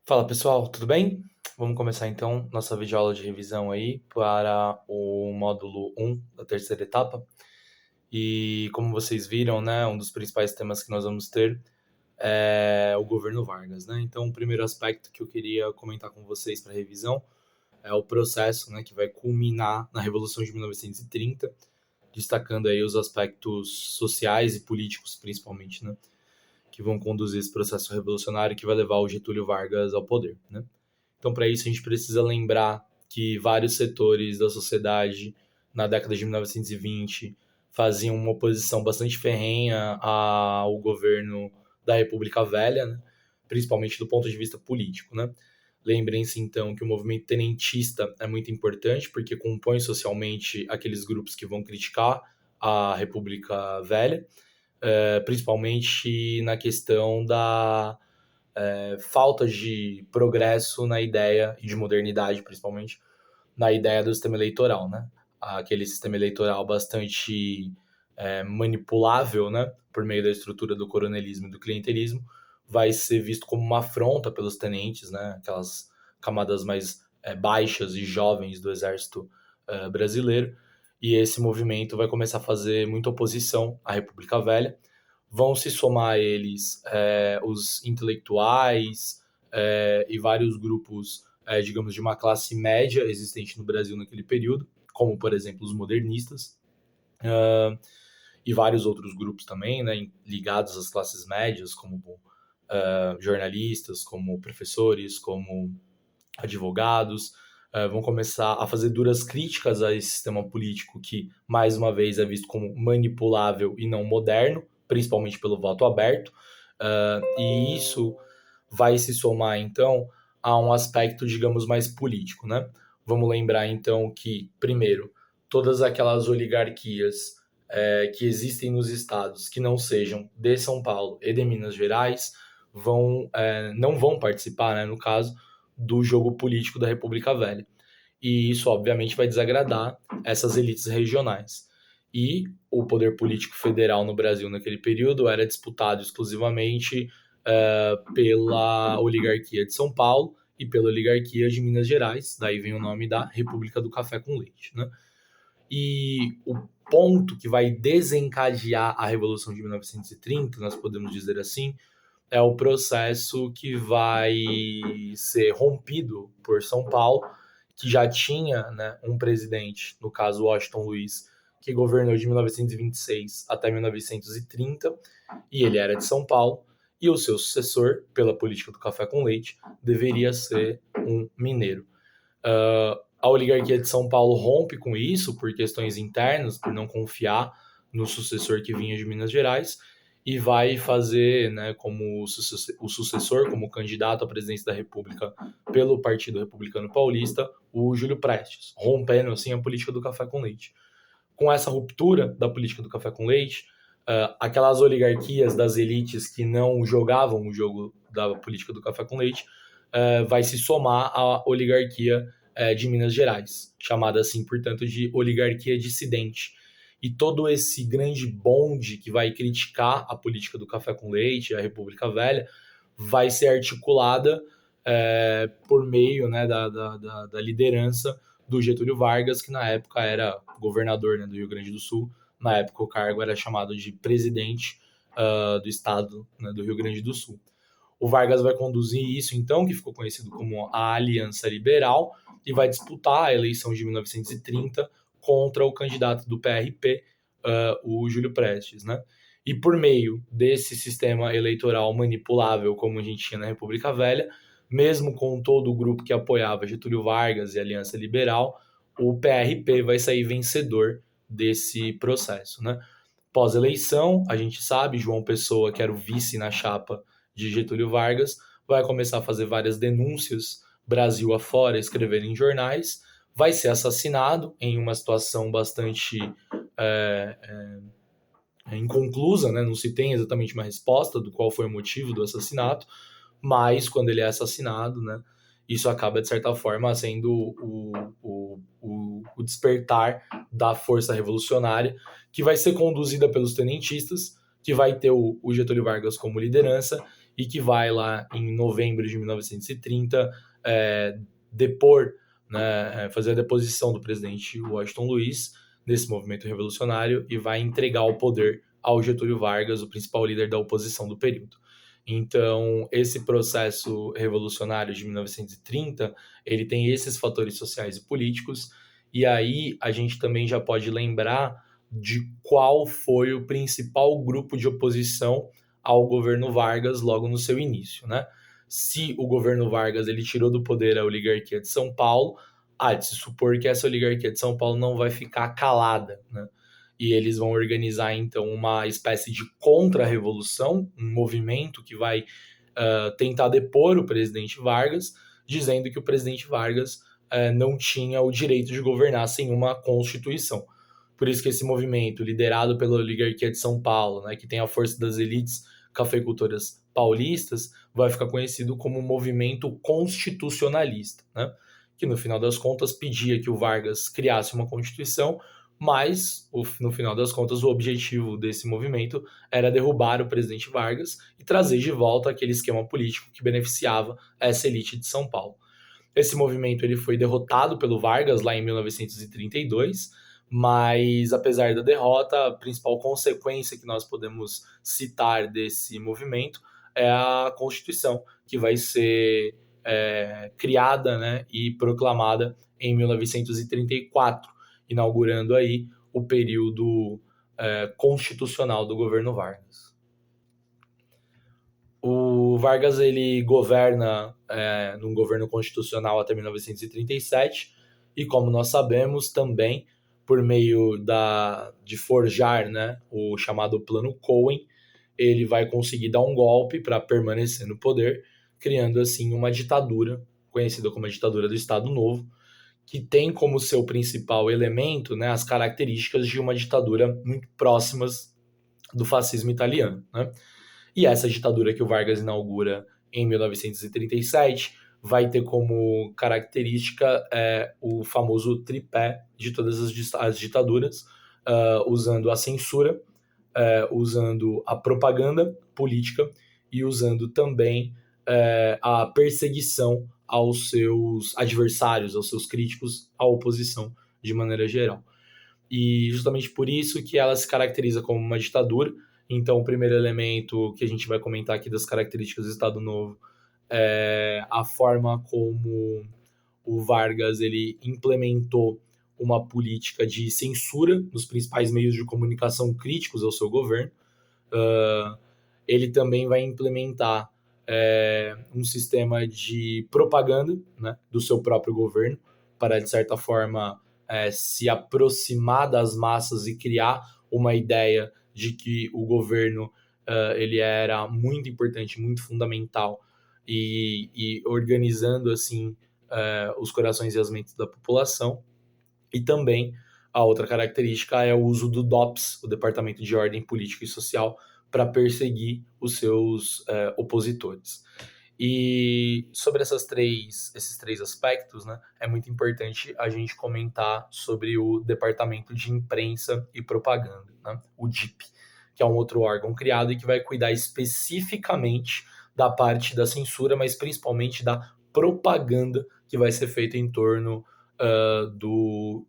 Fala pessoal, tudo bem? Vamos começar então nossa videoaula de revisão aí para o módulo 1 da terceira etapa. E como vocês viram, né, um dos principais temas que nós vamos ter é o governo Vargas, né? Então, o primeiro aspecto que eu queria comentar com vocês para revisão é o processo, né, que vai culminar na Revolução de 1930, destacando aí os aspectos sociais e políticos, principalmente, né, que vão conduzir esse processo revolucionário que vai levar o Getúlio Vargas ao poder, né? Então, para isso, a gente precisa lembrar que vários setores da sociedade, na década de 1920, faziam uma oposição bastante ferrenha ao governo da República Velha, né? Principalmente do ponto de vista político, né? Lembrem-se, então, que o movimento tenentista é muito importante, porque compõe socialmente aqueles grupos que vão criticar a República Velha, principalmente na questão da falta de progresso na ideia, e de modernidade principalmente, na ideia do sistema eleitoral, né? Aquele sistema eleitoral bastante manipulável, né? Por meio da estrutura do coronelismo e do clientelismo, vai ser visto como uma afronta pelos tenentes, né? Aquelas camadas mais baixas e jovens do exército brasileiro. E esse movimento vai começar a fazer muita oposição à República Velha. Vão se somar a eles os intelectuais e vários grupos, digamos, de uma classe média existente no Brasil naquele período, como, por exemplo, os modernistas, e vários outros grupos também, né, ligados às classes médias, como jornalistas, como professores, como advogados, vão começar a fazer duras críticas a esse sistema político que, mais uma vez, é visto como manipulável e não moderno, principalmente pelo voto aberto, e isso vai se somar, então, a um aspecto, digamos, mais político, né? Vamos lembrar, então, que, primeiro, todas aquelas oligarquias que existem nos estados que não sejam de São Paulo e de Minas Gerais não vão participar, né, no caso, do jogo político da República Velha. E isso, obviamente, vai desagradar essas elites regionais. E o poder político federal no Brasil naquele período era disputado exclusivamente pela oligarquia de São Paulo e pela oligarquia de Minas Gerais, daí vem o nome da República do Café com Leite, né? E o ponto que vai desencadear a Revolução de 1930, nós podemos dizer assim, é o processo que vai ser rompido por São Paulo, que já tinha, né, um presidente, no caso Washington Luiz, que governou de 1926 até 1930, e ele era de São Paulo, e o seu sucessor, pela política do café com leite, deveria ser um mineiro. A oligarquia de São Paulo rompe com isso por questões internas, por não confiar no sucessor que vinha de Minas Gerais, e vai fazer, né, como o sucessor, como candidato à presidência da República pelo Partido Republicano Paulista, o Júlio Prestes, rompendo assim a política do café com leite. Com essa ruptura da política do café com leite, aquelas oligarquias das elites que não jogavam o jogo da política do café com leite vai se somar à oligarquia de Minas Gerais, chamada assim, portanto, de oligarquia dissidente. E todo esse grande bonde que vai criticar a política do café com leite, a República Velha, vai ser articulada por meio, né, da liderança do Getúlio Vargas, que na época era governador, né, do Rio Grande do Sul. Na época o cargo era chamado de presidente do estado, né, do Rio Grande do Sul. O Vargas vai conduzir isso, então, que ficou conhecido como a Aliança Liberal, e vai disputar a eleição de 1930 contra o candidato do PRP, o Júlio Prestes, né? E por meio desse sistema eleitoral manipulável, como a gente tinha na República Velha, mesmo com todo o grupo que apoiava Getúlio Vargas e a Aliança Liberal, o PRP vai sair vencedor desse processo, né? Pós-eleição, a gente sabe, João Pessoa, que era o vice na chapa de Getúlio Vargas, vai começar a fazer várias denúncias Brasil afora, escrever em jornais, vai ser assassinado em uma situação bastante é, inconclusa, né? Não se tem exatamente uma resposta do qual foi o motivo do assassinato, mas quando ele é assassinado, né, isso acaba, de certa forma, sendo o despertar da força revolucionária, que vai ser conduzida pelos tenentistas, que vai ter o Getúlio Vargas como liderança, e que vai lá em novembro de 1930 depor, né, fazer a deposição do presidente Washington Luiz nesse movimento revolucionário e vai entregar o poder ao Getúlio Vargas, o principal líder da oposição do período. Então, esse processo revolucionário de 1930, ele tem esses fatores sociais e políticos, e aí a gente também já pode lembrar de qual foi o principal grupo de oposição ao governo Vargas logo no seu início, né? Se o governo Vargas ele tirou do poder a oligarquia de São Paulo, há de se supor que essa oligarquia de São Paulo não vai ficar calada, né? E eles vão organizar, então, uma espécie de contra-revolução, um movimento que vai tentar depor o presidente Vargas, dizendo que o presidente Vargas não tinha o direito de governar sem uma constituição. Por isso que esse movimento, liderado pela oligarquia de São Paulo, né, que tem a força das elites cafeicultoras paulistas, vai ficar conhecido como movimento constitucionalista, né? Que no final das contas pedia que o Vargas criasse uma constituição, mas no final das contas o objetivo desse movimento era derrubar o presidente Vargas e trazer de volta aquele esquema político que beneficiava essa elite de São Paulo. Esse movimento ele foi derrotado pelo Vargas lá em 1932, mas apesar da derrota, a principal consequência que nós podemos citar desse movimento é a Constituição, que vai ser criada, né, e proclamada em 1934, inaugurando aí o período constitucional do governo Vargas. O Vargas ele governa num governo constitucional até 1937 e, como nós sabemos, também por meio de forjar, né, o chamado Plano Cohen, ele vai conseguir dar um golpe para permanecer no poder, criando assim uma ditadura, conhecida como a ditadura do Estado Novo, que tem como seu principal elemento, né, as características de uma ditadura muito próximas do fascismo italiano, né? E essa ditadura que o Vargas inaugura em 1937 vai ter como característica o famoso tripé de todas as ditaduras, usando a censura, usando a propaganda política e usando também a perseguição aos seus adversários, aos seus críticos, à oposição de maneira geral. E justamente por isso que ela se caracteriza como uma ditadura. Então, o primeiro elemento que a gente vai comentar aqui das características do Estado Novo é a forma como o Vargas ele implementou uma política de censura nos principais meios de comunicação críticos ao seu governo. Ele também vai implementar um sistema de propaganda, né, do seu próprio governo, para, de certa forma, se aproximar das massas e criar uma ideia de que o governo ele era muito importante, muito fundamental e organizando assim os corações e as mentes da população. E também a outra característica é o uso do DOPS, o Departamento de Ordem Política e Social, para perseguir os seus opositores. E sobre esses três aspectos, né, é muito importante a gente comentar sobre o Departamento de Imprensa e Propaganda, né, o DIP, que é um outro órgão criado e que vai cuidar especificamente da parte da censura, mas principalmente da propaganda que vai ser feita em torno do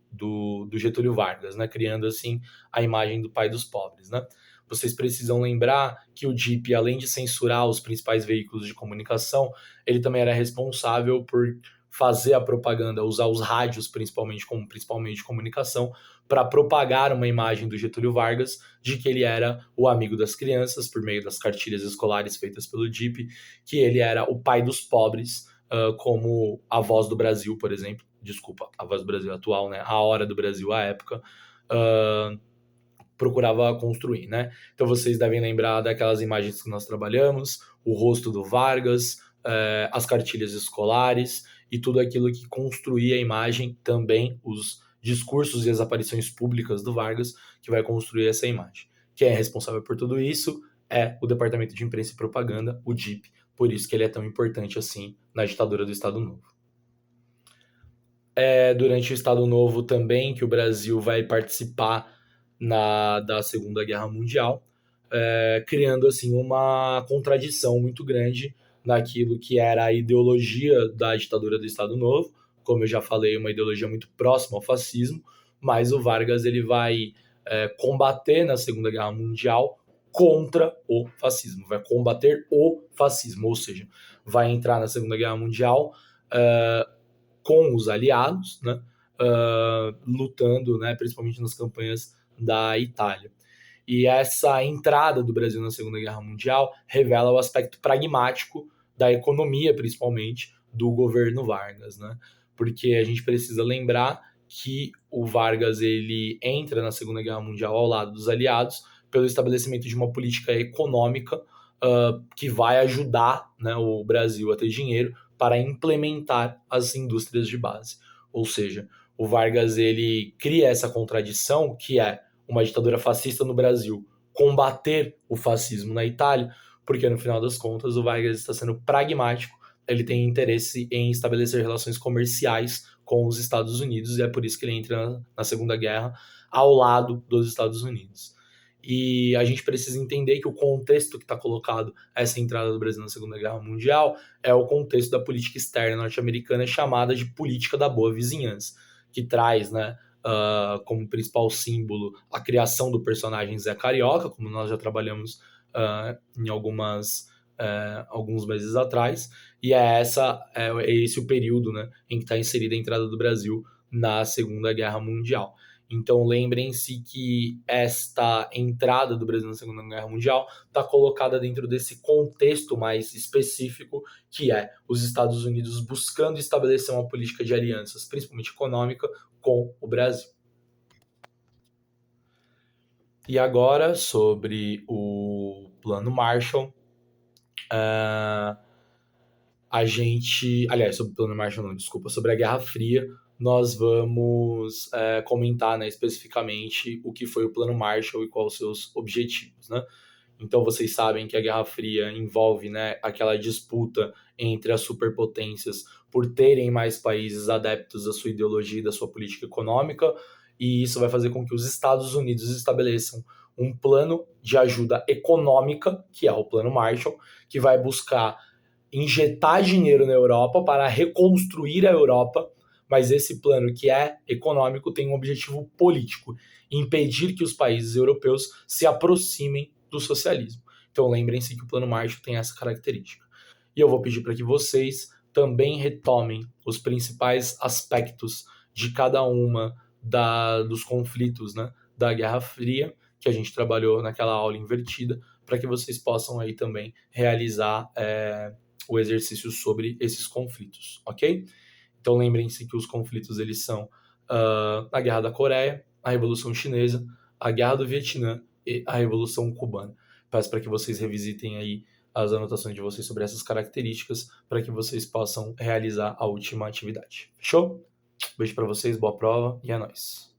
Getúlio Vargas, né, criando assim a imagem do pai dos pobres, né. Vocês precisam lembrar que o DIP, além de censurar os principais veículos de comunicação, ele também era responsável por fazer a propaganda, usar os rádios principalmente como principal meio de comunicação para propagar uma imagem do Getúlio Vargas de que ele era o amigo das crianças por meio das cartilhas escolares feitas pelo DIP, que ele era o pai dos pobres, como a Voz do Brasil, por exemplo. Desculpa, a Voz do Brasil atual, né? A Hora do Brasil à época. Procurava construir, né? Então vocês devem lembrar daquelas imagens que nós trabalhamos, o rosto do Vargas, as cartilhas escolares e tudo aquilo que construía a imagem, também os discursos e as aparições públicas do Vargas, que vai construir essa imagem. Quem é responsável por tudo isso é o Departamento de Imprensa e Propaganda, o DIP, por isso que ele é tão importante assim na ditadura do Estado Novo. Durante o Estado Novo também que o Brasil vai participar da Segunda Guerra Mundial. criando assim uma contradição muito grande naquilo que era a ideologia da ditadura do Estado Novo, como eu já falei, uma ideologia muito próxima ao fascismo, mas o Vargas ele vai combater na Segunda Guerra Mundial contra o fascismo, vai combater o fascismo, ou seja, vai entrar na Segunda Guerra Mundial com os aliados, né, lutando, né, principalmente nas campanhas da Itália. E essa entrada do Brasil na Segunda Guerra Mundial revela o aspecto pragmático da economia, principalmente, do governo Vargas, né? Porque a gente precisa lembrar que o Vargas ele entra na Segunda Guerra Mundial ao lado dos aliados pelo estabelecimento de uma política econômica que vai ajudar, né, o Brasil a ter dinheiro para implementar as indústrias de base. Ou seja, o Vargas ele cria essa contradição que é uma ditadura fascista no Brasil combater o fascismo na Itália, porque no final das contas o Vargas está sendo pragmático, ele tem interesse em estabelecer relações comerciais com os Estados Unidos e é por isso que ele entra na Segunda Guerra ao lado dos Estados Unidos. E a gente precisa entender que o contexto que está colocado essa entrada do Brasil na Segunda Guerra Mundial é o contexto da política externa norte-americana chamada de política da boa vizinhança, que traz, né, como principal símbolo a criação do personagem Zé Carioca, como nós já trabalhamos em alguns meses atrás, e é esse o período, né, em que está inserida a entrada do Brasil na Segunda Guerra Mundial. Então lembrem-se que esta entrada do Brasil na Segunda Guerra Mundial está colocada dentro desse contexto mais específico, que é os Estados Unidos buscando estabelecer uma política de alianças, principalmente econômica, com o Brasil. E agora, sobre o Plano Marshall, sobre o Plano Marshall não, desculpa, sobre a Guerra Fria, nós vamos comentar, né, especificamente o que foi o Plano Marshall e quais os seus objetivos, né? Então vocês sabem que a Guerra Fria envolve, né, aquela disputa entre as superpotências por terem mais países adeptos à sua ideologia e da sua política econômica, e isso vai fazer com que os Estados Unidos estabeleçam um plano de ajuda econômica, que é o Plano Marshall, que vai buscar injetar dinheiro na Europa para reconstruir a Europa, mas esse plano que é econômico tem um objetivo político, impedir que os países europeus se aproximem do socialismo. Então lembrem-se que o Plano Marshall tem essa característica. E eu vou pedir para que vocês também retomem os principais aspectos de cada uma dos conflitos, né, da Guerra Fria, que a gente trabalhou naquela aula invertida, para que vocês possam aí também realizar o exercício sobre esses conflitos, ok? Então lembrem-se que os conflitos eles são a Guerra da Coreia, a Revolução Chinesa, a Guerra do Vietnã e a Revolução Cubana. Peço para que vocês revisitem aí as anotações de vocês sobre essas características para que vocês possam realizar a última atividade. Fechou? Beijo para vocês, boa prova e é nóis.